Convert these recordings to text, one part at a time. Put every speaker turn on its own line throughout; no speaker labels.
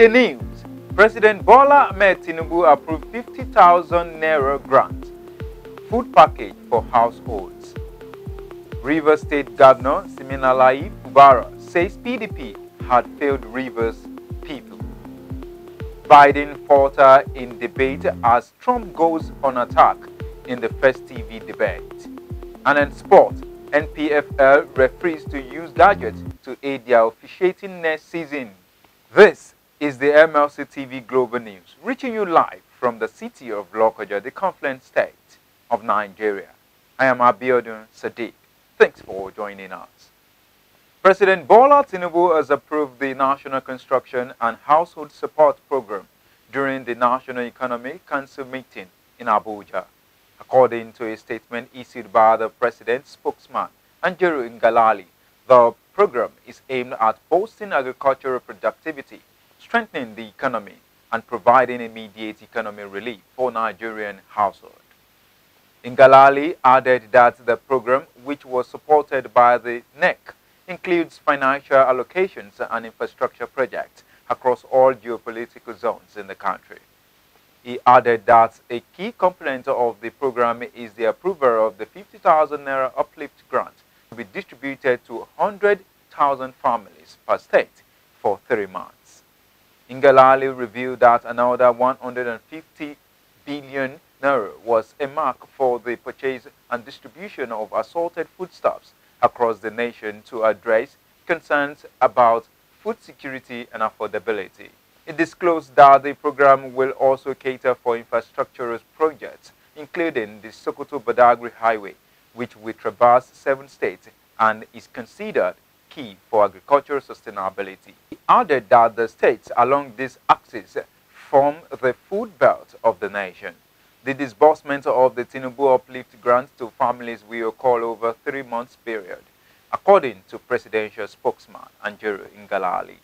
the news, President Bola Ahmed Tinubu approved 50,000 Naira grant, food package for households. Rivers State Governor Siminalayi Fubara says PDP had failed Rivers people. Biden falter in debate as Trump goes on attack in the first TV debate. And in sport, NPFL referees to use gadgets to aid their officiating next season. This is the MLC TV Global News, reaching you live from the city of Lokoja, the confluent state of Nigeria. I am Abiodun Sadiq. Thanks for joining us. President Bola Tinubu has approved the National Construction and Household Support Program during the National Economic Council meeting in Abuja. According to a statement issued by the President's spokesman, Anjeru Ngalali, the program is aimed at boosting agricultural productivity, strengthening the economy, and providing immediate economic relief for Nigerian households. Ngalali added that the program, which was supported by the NEC, includes financial allocations and infrastructure projects across all geopolitical zones in the country. He added that a key component of the program is the approval of the 50,000 Naira uplift grant to be distributed to 100,000 families per state for 3 months. Ngalali revealed that another 150 billion Naira was earmarked for the purchase and distribution of assorted foodstuffs across the nation to address concerns about food security and affordability. It disclosed that the program will also cater for infrastructural projects, including the Sokoto-Badagry Highway, which will traverse 7 states and is considered key for agricultural sustainability. He added that the states along this axis form the food belt of the nation. The disbursement of the Tinubu uplift grant to families will occur over 3 months period, according to presidential spokesman Anjeru Ngalali.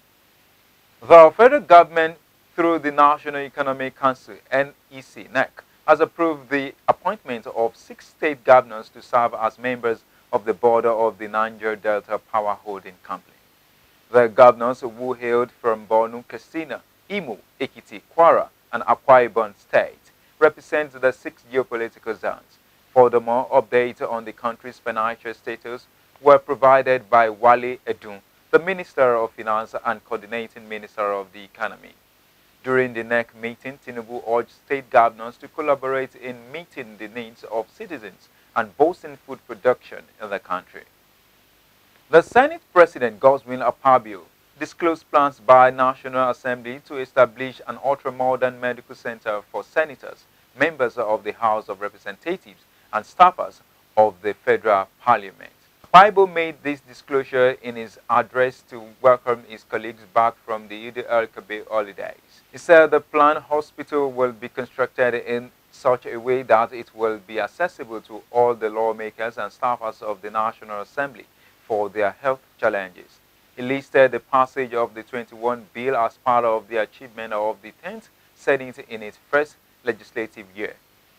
The federal government, through the National Economic Council (NEC), has approved the appointment of 6 state governors to serve as members of the board of the Niger Delta Power Holding Company. The governors, who hailed from Borno, Katsina, Imo, Ekiti, Kwara, and Akwa Ibom states, represent the 6 geopolitical zones. Furthermore, updates on the country's financial status were provided by Wale Edun, the Minister of Finance and Coordinating Minister of the Economy. During the NEC meeting, Tinubu urged state governors to collaborate in meeting the needs of citizens and boosting food production in the country. The Senate President Godswill Akpabio disclosed plans by National Assembly to establish an ultra-modern medical center for senators, members of the House of Representatives, and staffers of the Federal Parliament. Akpabio made this disclosure in his address to welcome his colleagues back from the Eid al-Kabir holidays. He said the planned hospital will be constructed in such a way that it will be accessible to all the lawmakers and staffers of the National Assembly for their health challenges. He listed the passage of the 21 bill as part of the achievement of the 10th Senate in its first legislative year.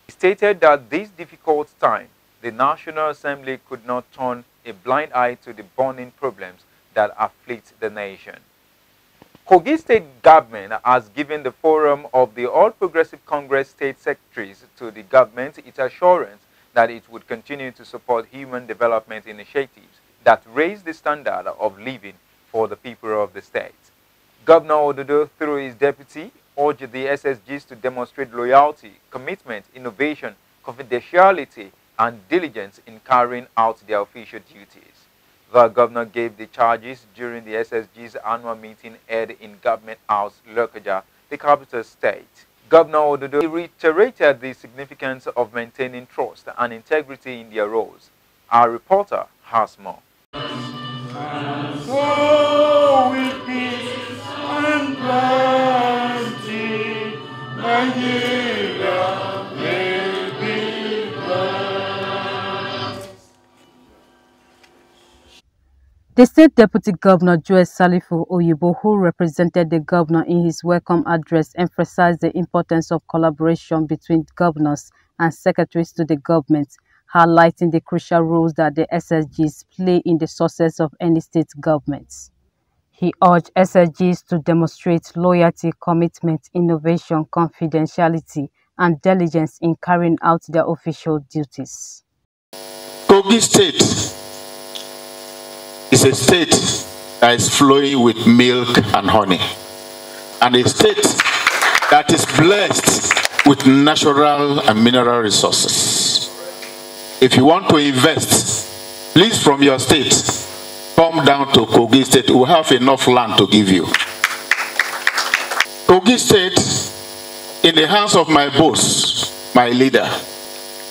He stated that this difficult time, the National Assembly could not turn a blind eye to the burning problems that afflict the nation. Kogi State Government has given the Forum of the All Progressive Congress State Secretaries to the government its assurance that it would continue to support human development initiatives that raise the standard of living for the people of the state. Governor Ododo, through his deputy, urged the SSGs to demonstrate loyalty, commitment, innovation, confidentiality, and diligence in carrying out their official duties. The governor gave the charges during the SSG's annual meeting held in Government House, Lokoja, the capital state. Governor Ododo reiterated the significance of maintaining trust and integrity in their roles. Our reporter has more.
So with peace and plenty, Nigeria will be blessed.
The State Deputy Governor Joel Salifu Oyibo, who represented the governor in his welcome address, emphasized the importance of collaboration between governors and secretaries to the government, highlighting the crucial roles that the SSGs play in the success of any state government. He urged SGSs to demonstrate loyalty, commitment, innovation, confidentiality, and diligence in carrying out their official duties.
Kogi State is a state that is flowing with milk and honey, and a state that is blessed with natural and mineral resources. If you want to invest, please from your state, come down to Kogi State. We have enough land to give you. Kogi State, in the hands of my boss, my leader,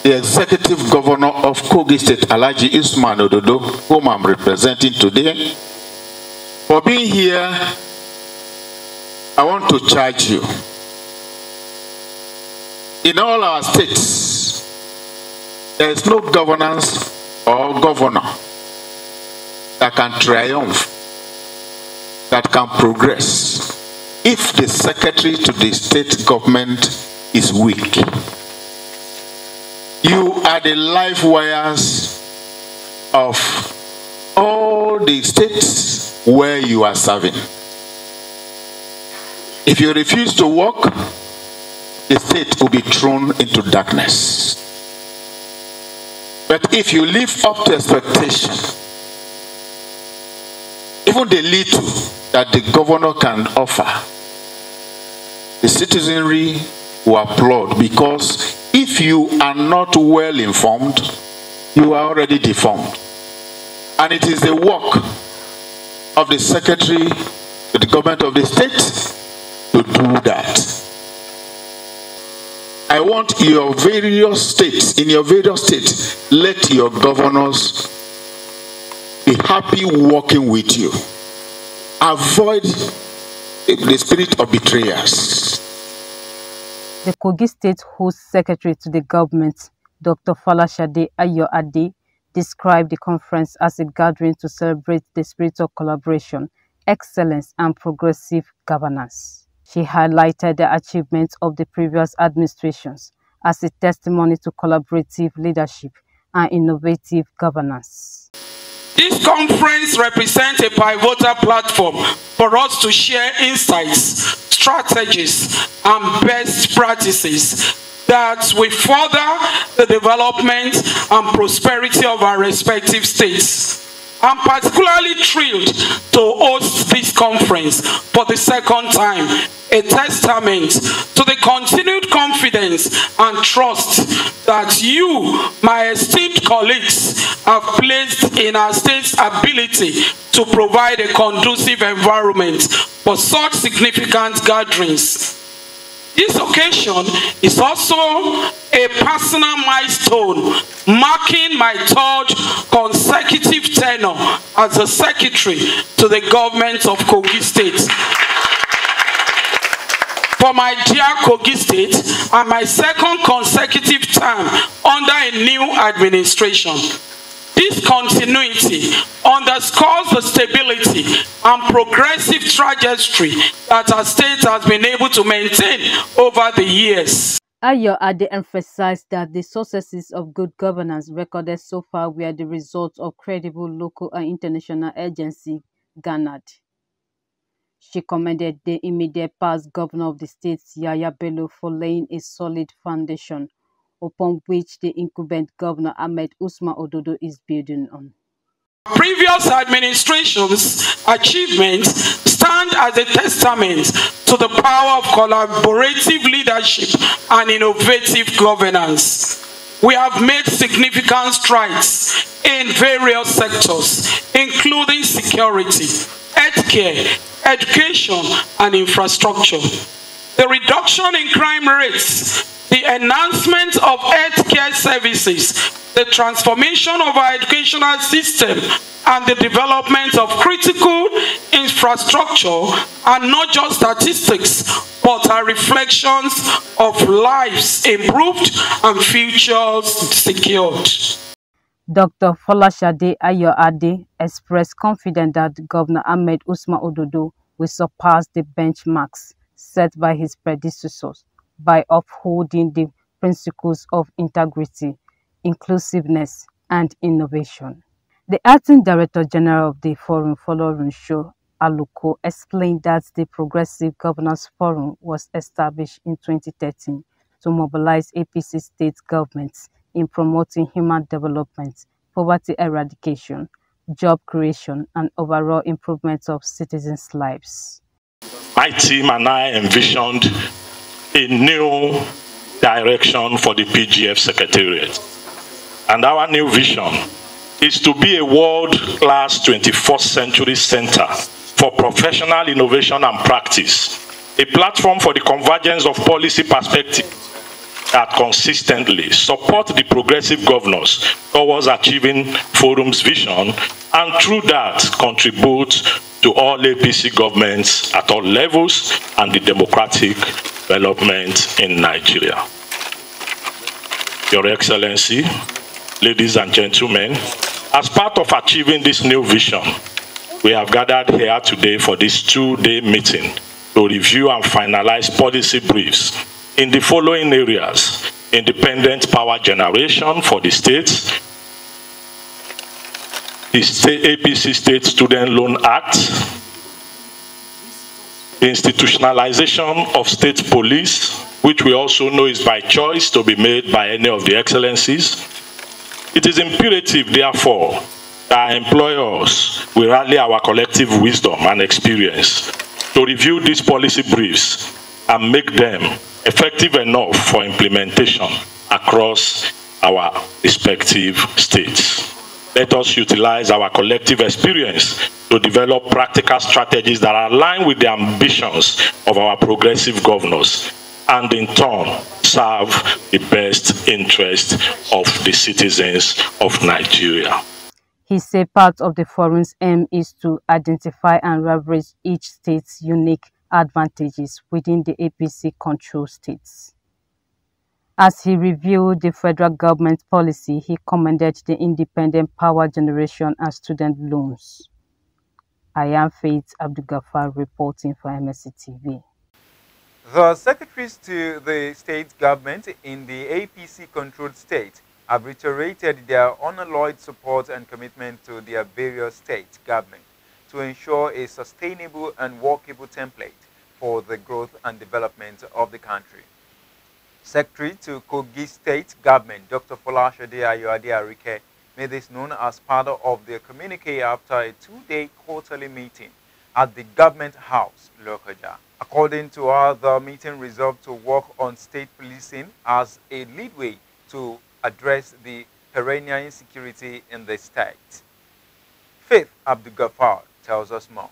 the executive governor of Kogi State, Alhaji Eastbourne Ododo, whom I'm representing today. For being here, I want to charge you. In all our states, there is no governance or governor that can triumph, that can progress, if the secretary to the state government is weak. You are the life wires of all the states where you are serving. If you refuse to work, the state will be thrown into darkness. But if you live up to expectation, even the little that the governor can offer, the citizenry will applaud, because if you are not well informed, you are already deformed. And it is the work of the secretary to the government of the state to do that. I want your various states, in your various states, let your governors be happy working with you. Avoid the spirit of betrayers.
The Kogi State Host Secretary to the government, Dr. Falashade Ayoade, described the conference as a gathering to celebrate the spirit of collaboration, excellence, and progressive governance. She highlighted the achievements of the previous administrations as a testimony to collaborative leadership and innovative governance.
This conference represents a pivotal platform for us to share insights, strategies, and best practices that will further the development and prosperity of our respective states. I'm particularly thrilled to host this conference for the second time, a testament to the continued confidence and trust that you, my esteemed colleagues, have placed in our state's ability to provide a conducive environment for such significant gatherings. This occasion is also a personal milestone, marking my third consecutive tenure as a secretary to the government of Kogi State. For my dear Kogi State, and my second consecutive term under a new administration. This continuity underscores the stability and progressive trajectory that our state has been able to maintain over the years.
Ayoade emphasized that the successes of good governance recorded so far were the result of credible local and international agencies garnered. She commended the immediate past governor of the state, Bello, for laying a solid foundation upon which the incumbent governor Ahmed Usman Ododo is building on.
Previous administrations' achievements stand as a testament to the power of collaborative leadership and innovative governance. We have made significant strides in various sectors, including security, healthcare, education, and infrastructure. The reduction in crime rates, the enhancement of healthcare services, the transformation of our educational system, and the development of critical infrastructure are not just statistics, but are reflections of lives improved and futures secured.
Dr. Falashade Ayoade expressed confidence that Governor Ahmed Usman Ododo will surpass the benchmarks set by his predecessors by upholding the principles of integrity, inclusiveness, and innovation. The Acting Director General of the Forum, Falters, Aluko explained that the Progressive Governors Forum was established in 2013 to mobilize APC state governments in promoting human development, poverty eradication, job creation, and overall improvement of citizens' lives.
My team and I envisioned a new direction for the PGF Secretariat. And our new vision is to be a world-class 21st century center for professional innovation and practice, a platform for the convergence of policy perspectives that consistently support the progressive governors towards achieving Forum's vision, and through that contribute to all APC governments at all levels and the democratic development in Nigeria. Your Excellency, ladies and gentlemen, as part of achieving this new vision, we have gathered here today for this two-day meeting to review and finalize policy briefs in the following areas: independent power generation for the states, the APC State Student Loan Act, the institutionalization of state police, which we also know is by choice to be made by any of the excellencies. It is imperative, therefore, that our employers will rally our collective wisdom and experience to review these policy briefs and make them effective enough for implementation across our respective states. Let us utilize our collective experience to develop practical strategies that are aligned with the ambitions of our progressive governors and in turn serve the best interest of the citizens of Nigeria.
He said part of the forum's aim is to identify and leverage each state's unique advantages within the APC control states. As he reviewed the federal government policy, he commended the independent power generation and student loans. I am Faith Abdulgafar reporting for MLC TV.
The secretaries to the state government in the APC-controlled state have reiterated their unalloyed support and commitment to their various state governments to ensure a sustainable and workable template for the growth and development of the country. Secretary to Kogi State Government, Dr. Folashade Ayoade Arike, made this known as part of their communique after a two-day quarterly meeting at the Government House, Lokoja. According to her, the meeting resolved to work on state policing as a leadway to address the perennial insecurity in the state. Faith Abdulgafar tells us more.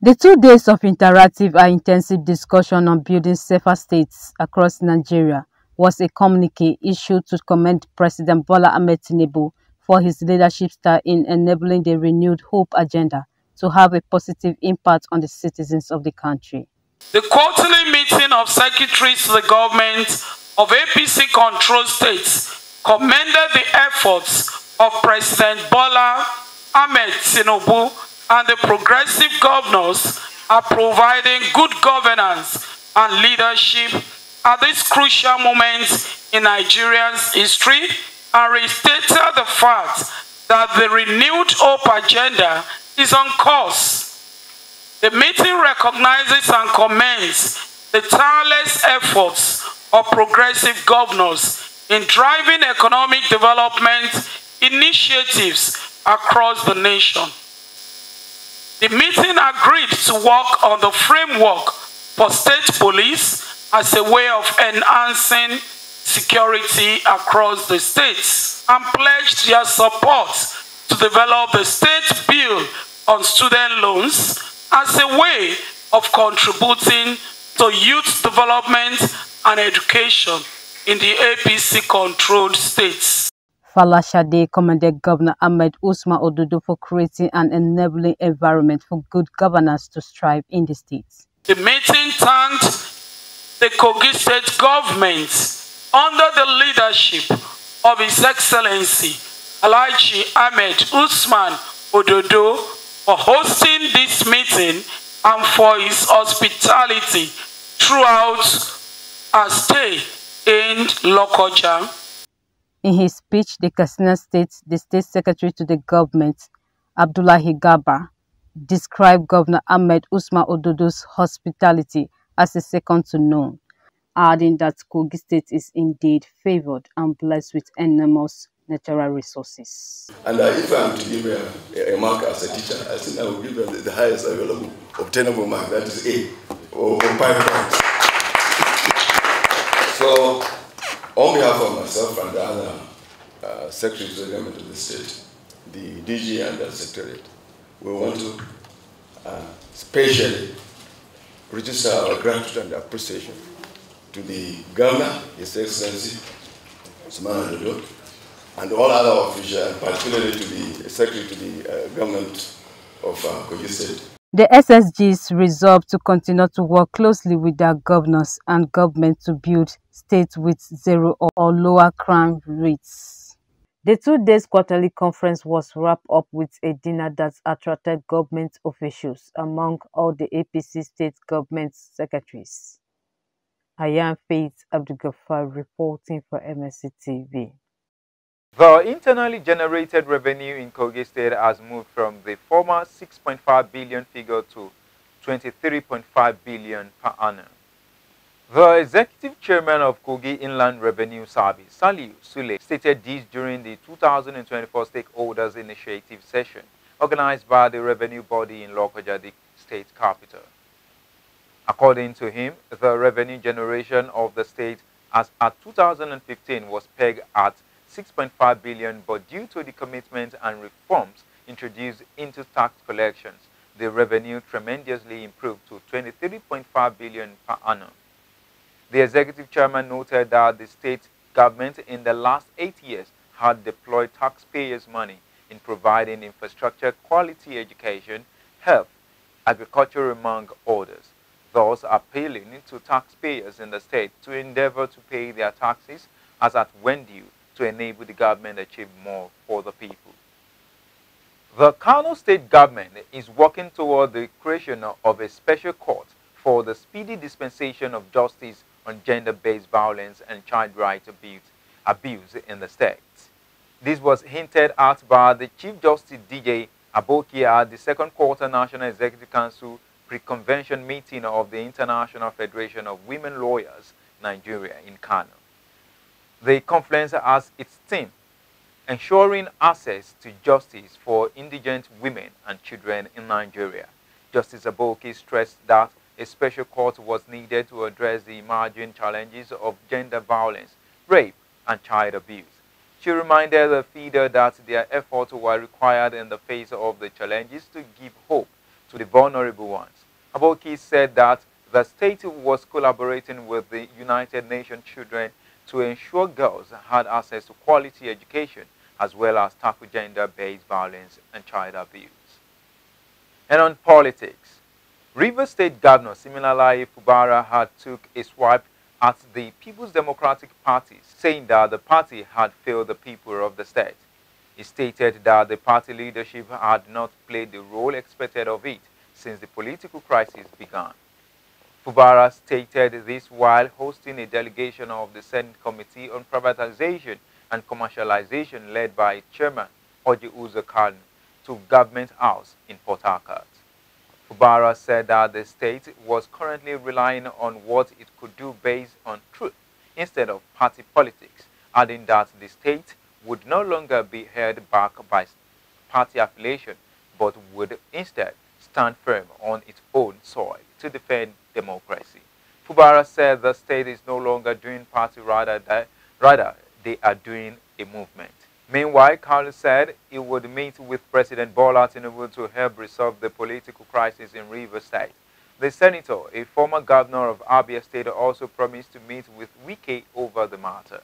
The 2 days of interactive and intensive discussion on building safer states across Nigeria was a communique issued to commend President Bola Ahmed Tinubu for his leadership style in enabling the renewed hope agenda to have a positive impact on the citizens of the country.
The quarterly meeting of secretaries to the government of APC-controlled states commended the efforts of President Bola Ahmed Tinubu and the progressive governors are providing good governance and leadership at this crucial moment in Nigeria's history, and restated the fact that the renewed hope agenda is on course. The meeting recognizes and commends the tireless efforts of progressive governors in driving economic development initiatives across the nation. The meeting agreed to work on the framework for state police as a way of enhancing security across the states, and pledged their support to develop the state bill on student loans as a way of contributing to youth development and education in the APC-controlled states.
Falashade commended Governor Ahmed Usman Ododo for creating an enabling environment for good governance to strive in the states.
The meeting thanked the Kogi state government under the leadership of His Excellency Alhaji Ahmed Usman Ododo for hosting this meeting and for his hospitality throughout our stay in Lokoja.
In his speech, the Katsina State, the State Secretary to the government, Abdullahi Garba, described Governor Ahmed Usman Ododo's hospitality as a second to none, adding that Kogi State is indeed favored and blessed with enormous natural resources.
And if I am to give a mark as a teacher, I think I will give them the highest available obtainable mark, that is A, or 5 points. So, on behalf of myself and the other secretaries of the government of the state, the DG and the secretariat, we want to specially register our gratitude and appreciation to the Governor, His Excellency, Ododo, and all other officials, particularly to the Secretary to the Government of Kogi State.
The SSGs resolved to continue to work closely with their governors and government to build states with zero or lower crime rates. The 2 days quarterly conference was wrapped up with a dinner that attracted government officials among all the APC state government secretaries. I am Faith Abdulgafar reporting for MLC TV.
The internally generated revenue in Kogi State has moved from the former 6.5 billion figure to 23.5 billion per annum. The executive chairman of Kogi Inland Revenue Service, Saliu Sule, stated this during the 2024 Stakeholders Initiative session organized by the revenue body in Lokoja, the state capital. According to him, the revenue generation of the state as at 2015 was pegged at 6.5 billion, but due to the commitment and reforms introduced into tax collections, the revenue tremendously improved to 23.5 billion per annum. The executive chairman noted that the state government in the last 8 years had deployed taxpayers' money in providing infrastructure, quality education, health, agriculture, among others, thus appealing to taxpayers in the state to endeavor to pay their taxes as at when due, to enable the government to achieve more for the people. The Kano state government is working toward the creation of a special court for the speedy dispensation of justice on gender-based violence and child rights abuse in the state. This was hinted at by the Chief Justice DJ Aboki at the second quarter National Executive Council pre-convention meeting of the International Federation of Women Lawyers, Nigeria, in Kano. The conference has its theme, ensuring access to justice for indigent women and children in Nigeria. Justice Aboki stressed that a special court was needed to address the emerging challenges of gender violence, rape, and child abuse. She reminded the FIDA that their efforts were required in the face of the challenges to give hope to the vulnerable ones. Aboki said that the state was collaborating with the United Nations Children to ensure girls had access to quality education as well as tackle gender-based violence and child abuse. And on politics, Rivers State Governor Siminalayi Fubara had took a swipe at the People's Democratic Party, saying that the party had failed the people of the state. He stated that the party leadership had not played the role expected of it since the political crisis began. Fubara stated this while hosting a delegation of the Senate Committee on Privatization and Commercialization led by Chairman Oji Uzo Kano to Government House in Port Harcourt. Fubara said that the state was currently relying on what it could do based on truth instead of party politics, adding that the state would no longer be held back by party affiliation, but would instead stand firm on its own soil to defend democracy. Fubara said the state is no longer doing party, rather they are doing a movement. Meanwhile, Kano said he would meet with President Bola Tinubu to help resolve the political crisis in Rivers State. The senator, a former governor of Abia State, also promised to meet with Wike over the matter.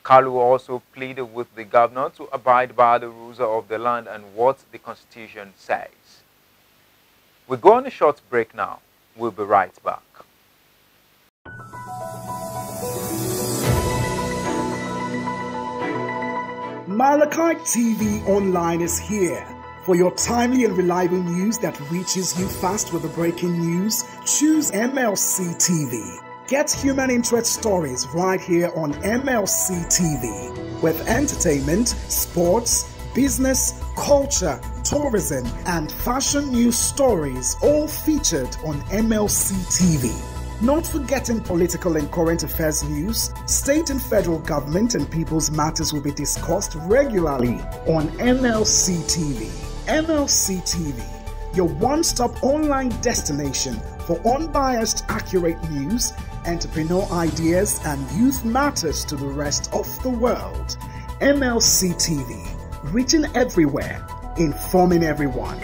Kano also pleaded with the governor to abide by the rules of the land and what the constitution says. We go on a short break now. We'll be right back.
Malachi TV Online is here. For your timely and reliable news that reaches you fast with the breaking news, choose MLC TV. Get human interest stories right here on MLC TV with entertainment, sports, business, culture, tourism, and fashion news stories, all featured on MLC TV. Not forgetting political and current affairs news, state and federal government and people's matters will be discussed regularly on MLC TV. MLC TV, your one-stop online destination for unbiased, accurate news, entrepreneur ideas, and youth matters to the rest of the world. MLC TV, reaching everywhere, informing everyone.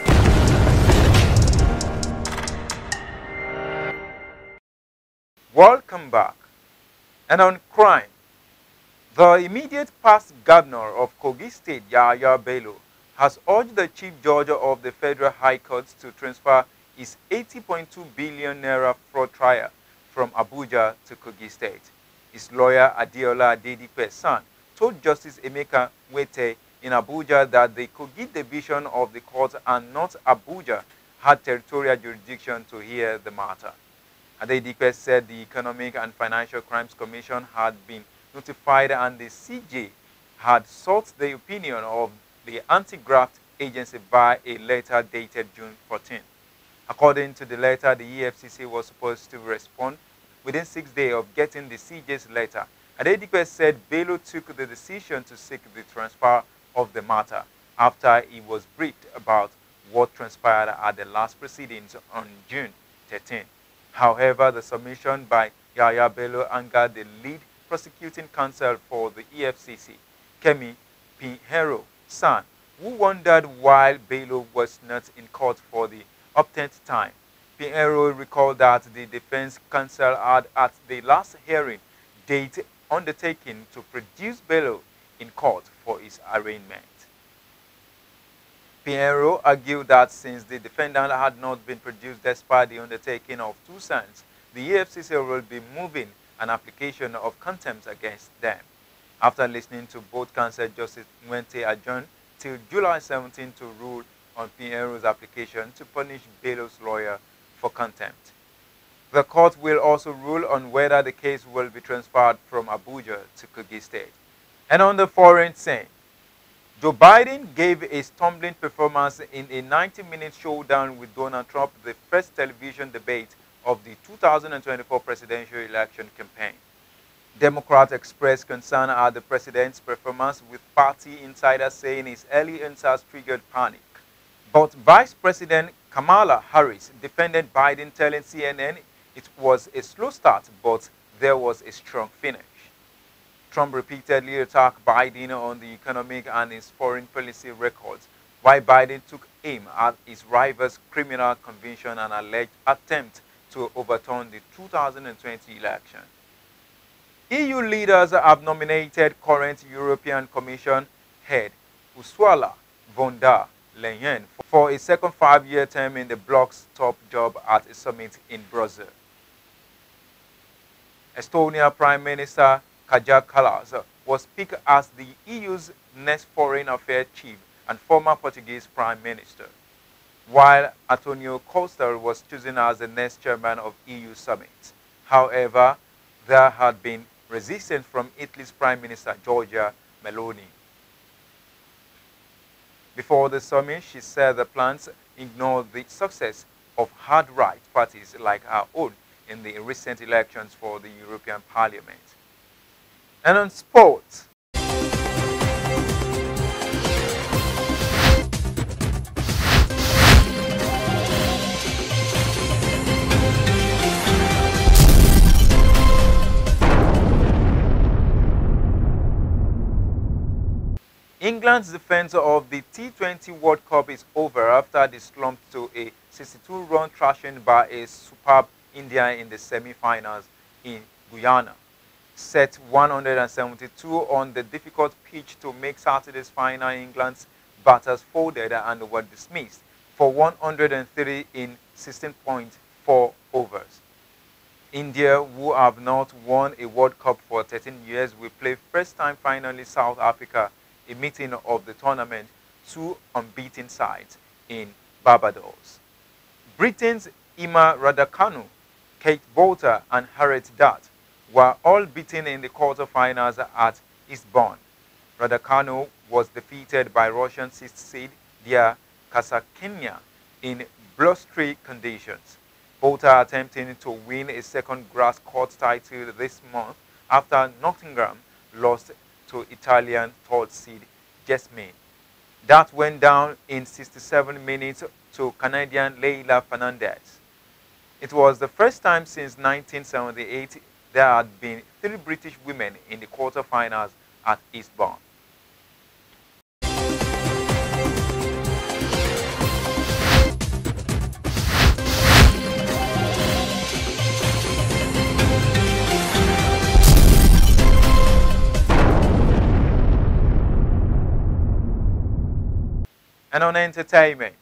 Welcome back. And on crime, the immediate past governor of Kogi State, Bello, has urged the Chief Judge of the Federal High Court to transfer his 80.2 billion naira fraud trial from Abuja to Kogi State. His lawyer, Adeola Adedipe's son, told Justice Emeka Wete in Abuja that the Kogi division of the court and not Abuja had territorial jurisdiction to hear the matter. Adedipe said the Economic and Financial Crimes Commission had been notified and the CJ had sought the opinion of the anti-graft agency by a letter dated June 14. According to the letter, the EFCC was supposed to respond within 6 days of getting the CJ's letter. Adedipe said Bello took the decision to seek the transfer of the matter after he was briefed about what transpired at the last proceedings on June 13. However, the submission by Bello angered the lead prosecuting counsel for the EFCC, Kemi Pinheiro San, who wondered why Bello was not in court for the uptenth time. Pinheiro recalled that the defense counsel had at the last hearing date undertaken to produce Bello in court for his arraignment. Pinheiro argued that since the defendant had not been produced despite the undertaking of two sons, the EFCC will be moving an application of contempt against them. After listening to both counsel, Justice Nwente adjourned till July 17 to rule on Pinheiro's application to punish Bello's lawyer for contempt. The court will also rule on whether the case will be transferred from Abuja to Kogi State. And on the foreign scene, Joe Biden gave a stumbling performance in a 90-minute showdown with Donald Trump, the first television debate of the 2024 presidential election campaign. Democrats expressed concern at the president's performance, with party insiders saying his early answers triggered panic. But Vice President Kamala Harris defended Biden, telling CNN it was a slow start, but there was a strong finish. Trump repeatedly attacked Biden on the economic and his foreign policy records, while Biden took aim at his rival's criminal conviction and alleged attempt to overturn the 2020 election. EU leaders have nominated current European Commission head Ursula von der Leyen for a second 5-year term in the bloc's top job at a summit in Brussels. Estonia Prime Minister Kaja Kallas was picked as the EU's next foreign affairs chief and former Portuguese Prime Minister, while Antonio Costa was chosen as the next chairman of EU summit. However, there had been resistance from Italy's Prime Minister Giorgia Meloni. Before the summit, she said the plans ignored the success of hard-right parties like her own in the recent elections for the European Parliament. And on sports, England's defense of the T20 World Cup is over after they slumped to a 62-run thrashing by a superb India in the semi-finals in Guyana. Set 172 on the difficult pitch to make Saturday's final, England's batters folded and were dismissed for 103 in 16.4 overs. India, who have not won a World Cup for 13 years, will play first-time finalist South Africa, a meeting of the tournament, two unbeaten sides in Barbados. Britain's Emma Raducanu, Kate Bolter, and Harriet Dart were all beaten in the quarterfinals at Eastbourne. Raducanu was defeated by Russian 6th seed Dia Kasakenya in blustery conditions. Both are attempting to win a second grass court title this month after Nottingham lost to Italian third seed Jasmine. That went down in 67 minutes to Canadian Leila Fernandez. It was the first time since 1978 there had been 3 British women in the quarterfinals at Eastbourne. And on entertainment,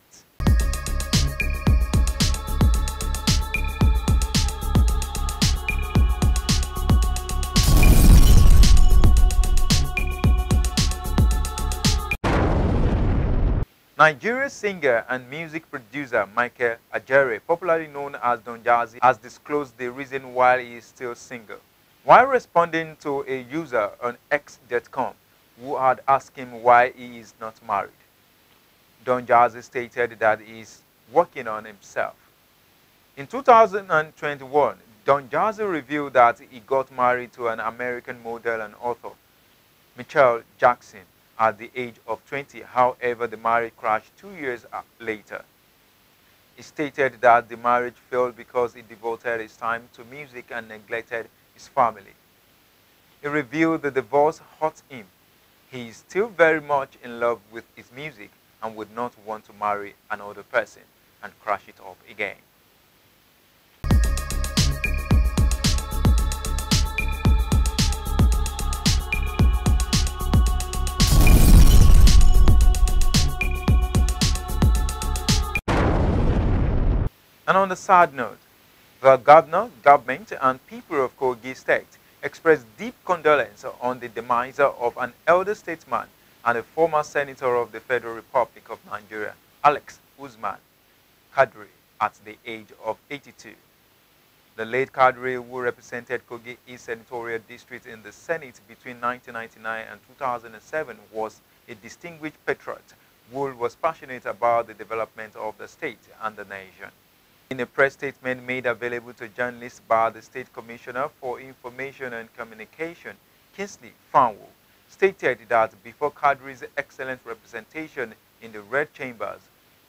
Nigerian singer and music producer Michael Ajere, popularly known as Don Jazzy, has disclosed the reason why he is still single. While responding to a user on X.com who had asked him why he is not married, Don Jazzy stated that he is working on himself. In 2021, Don Jazzy revealed that he got married to an American model and author, Michelle Jackson, at the age of 20. However, the marriage crashed 2 years later. He stated that the marriage failed because he devoted his time to music and neglected his family. He revealed the divorce hurt him. He is still very much in love with his music and would not want to marry another person and crash it up again. And on the sad note, the government and people of Kogi State expressed deep condolence on the demise of an elder statesman and a former senator of the Federal Republic of Nigeria, Alex Usman Kadri, at the age of 82. The late Kadri, who represented Kogi East Senatorial District in the Senate between 1999 and 2007, was a distinguished patriot who was passionate about the development of the state and the nation. In a press statement made available to journalists by the State Commissioner for Information and Communication, Kingsley Fanwo, stated that before Kadri's excellent representation in the Red Chambers,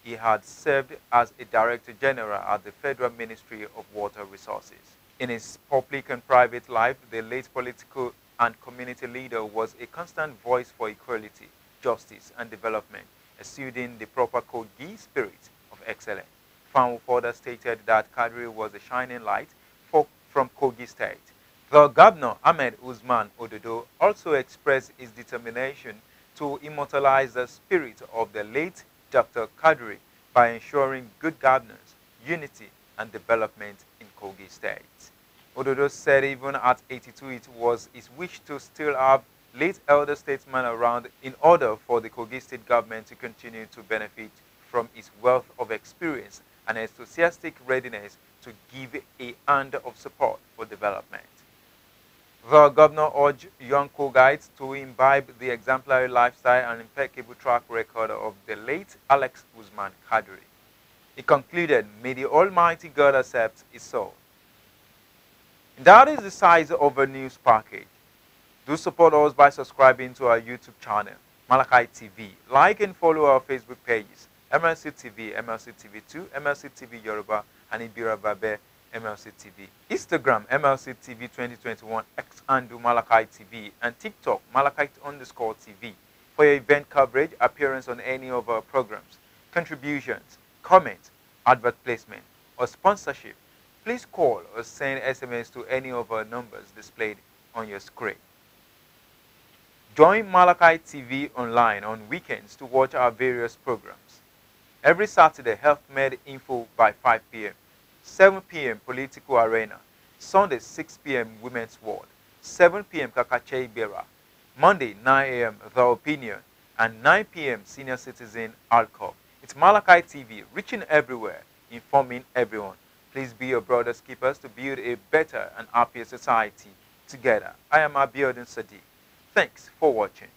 he had served as a Director General at the Federal Ministry of Water Resources. In his public and private life, the late political and community leader was a constant voice for equality, justice, and development, exuding the proper Kogi spirit of excellence. Fanwo further stated that Kadri was a shining light from Kogi State. The Governor, Ahmed Usman Ododo, also expressed his determination to immortalize the spirit of the late Dr. Kadri by ensuring good governance, unity, and development in Kogi State. Ododo said even at 82 it was his wish to still have late elder statesmen around in order for the Kogi State government to continue to benefit from its wealth of experience and enthusiastic readiness to give a hand of support for development. The governor urged young Kogites to imbibe the exemplary lifestyle and impeccable track record of the late Alex Usman Kadri. He concluded, "May the Almighty God accept his soul." And that is the size of a news package. Do support us by subscribing to our YouTube channel, Malachi TV. Like and follow our Facebook pages, MLC TV, MLC TV2, MLC TV Yoruba, and Ibirababe MLC TV. Instagram, MLC TV 2021, X handle Malachi TV, and TikTok, Malachite_TV. For your event coverage, appearance on any of our programs, contributions, comments, advert placement, or sponsorship, please call or send SMS to any of our numbers displayed on your screen. Join Malachi TV online on weekends to watch our various programs. Every Saturday, Health Med Info by 5 p.m., 7 p.m. Political Arena, Sunday 6 p.m. Women's World, 7 p.m. Kakache Bera, Monday 9 a.m. The Opinion, and 9 p.m. Senior Citizen Alcohol. It's Malachi TV, reaching everywhere, informing everyone. Please be your brothers' keepers to build a better and happier society together. I am Abiodun Sadiq. Thanks for watching.